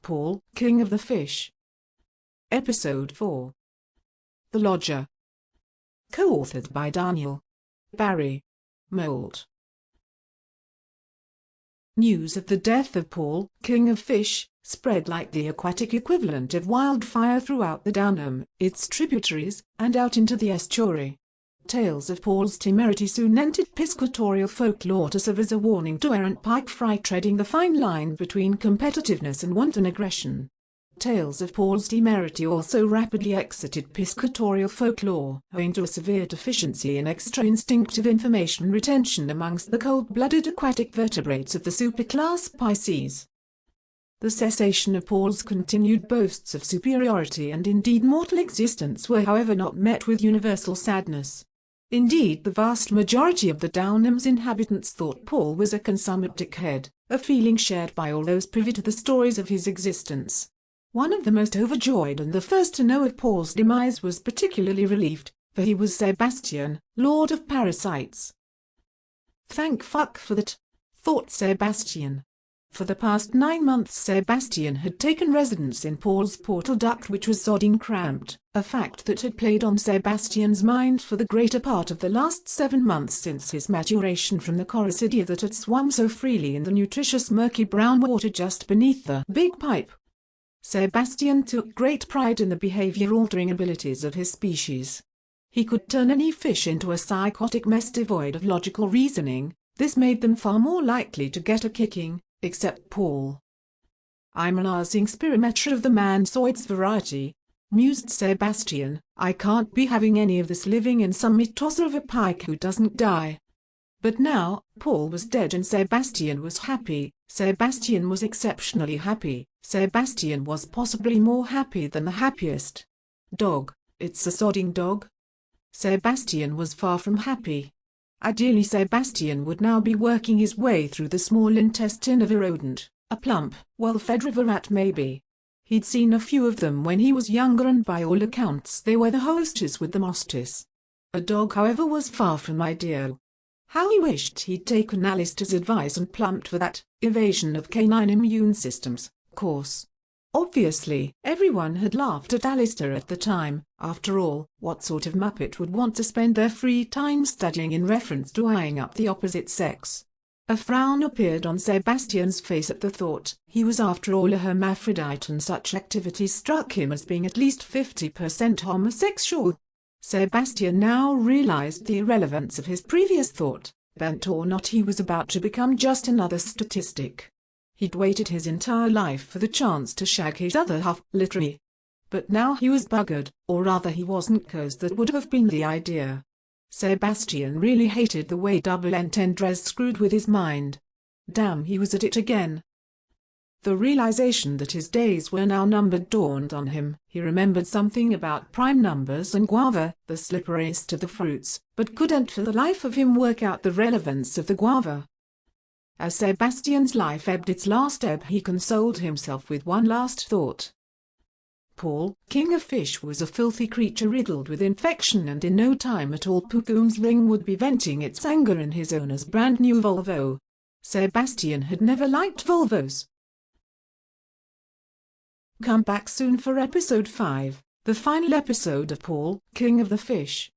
Paul, King of the Fish. Episode 4. The Lodger. Co-authored by Daniel B Moult. News of the death of Paul, King of Fish, spread like the aquatic equivalent of wildfire throughout the Downham, its tributaries, and out into the estuary. Tales of Paul's temerity soon entered piscatorial folklore to serve as a warning to errant pike fry treading the fine line between competitiveness and wanton aggression. Tales of Paul's temerity also rapidly exited piscatorial folklore, owing to a severe deficiency in extra-instinctive information retention amongst the cold-blooded aquatic vertebrates of the superclass Pisces. The cessation of Paul's continued boasts of superiority and indeed mortal existence were however not met with universal sadness. Indeed, the vast majority of the Downham's inhabitants thought Paul was a consummate dickhead, a feeling shared by all those privy to the stories of his existence. One of the most overjoyed and the first to know of Paul's demise was particularly relieved, for he was Sebastian, Lord of Parasites. "Thank fuck for that," thought Sebastian. For the past 9 months Sebastian had taken residence in Paul's portal duct, which was sodding cramped, a fact that had played on Sebastian's mind for the greater part of the last 7 months since his maturation from the choricidia that had swum so freely in the nutritious murky brown water just beneath the big pipe. Sebastian took great pride in the behavior-altering abilities of his species. He could turn any fish into a psychotic mess devoid of logical reasoning. This made them far more likely to get a kicking, except Paul. "I'm an arsing spirometer of the mansoids variety," mused Sebastian. "I can't be having any of this living in some tosser of a pike who doesn't die." But now, Paul was dead and Sebastian was happy. Sebastian was exceptionally happy. Sebastian was possibly more happy than the happiest dog. It's a sodding dog. Sebastian was far from happy. Ideally Sebastian would now be working his way through the small intestine of a rodent, a plump, well-fed river rat maybe. He'd seen a few of them when he was younger and by all accounts they were the hostess with the mostis. A dog however was far from ideal. How he wished he'd taken Alistair's advice and plumped for that evasion of canine immune systems course. Obviously, everyone had laughed at Alistair at the time. After all, what sort of muppet would want to spend their free time studying in reference to eyeing up the opposite sex? A frown appeared on Sebastian's face at the thought. He was after all a hermaphrodite and such activities struck him as being at least 50% homosexual. Sebastian now realized the irrelevance of his previous thought. Bent or not, he was about to become just another statistic. He'd waited his entire life for the chance to shag his other half, literally. But now he was buggered, or rather he wasn't, 'cause that would have been the idea. Sebastian really hated the way double entendres screwed with his mind. Damn, he was at it again. The realization that his days were now numbered dawned on him. He remembered something about prime numbers and guava, the slipperiest of the fruits, but couldn't for the life of him work out the relevance of the guava. As Sebastian's life ebbed its last ebb, he consoled himself with one last thought. Paul, King of Fish, was a filthy creature riddled with infection, and in no time at all Pukum's ring would be venting its anger in his owner's brand new Volvo. Sebastian had never liked Volvos. Come back soon for episode 5, the final episode of Paul, King of the Fish.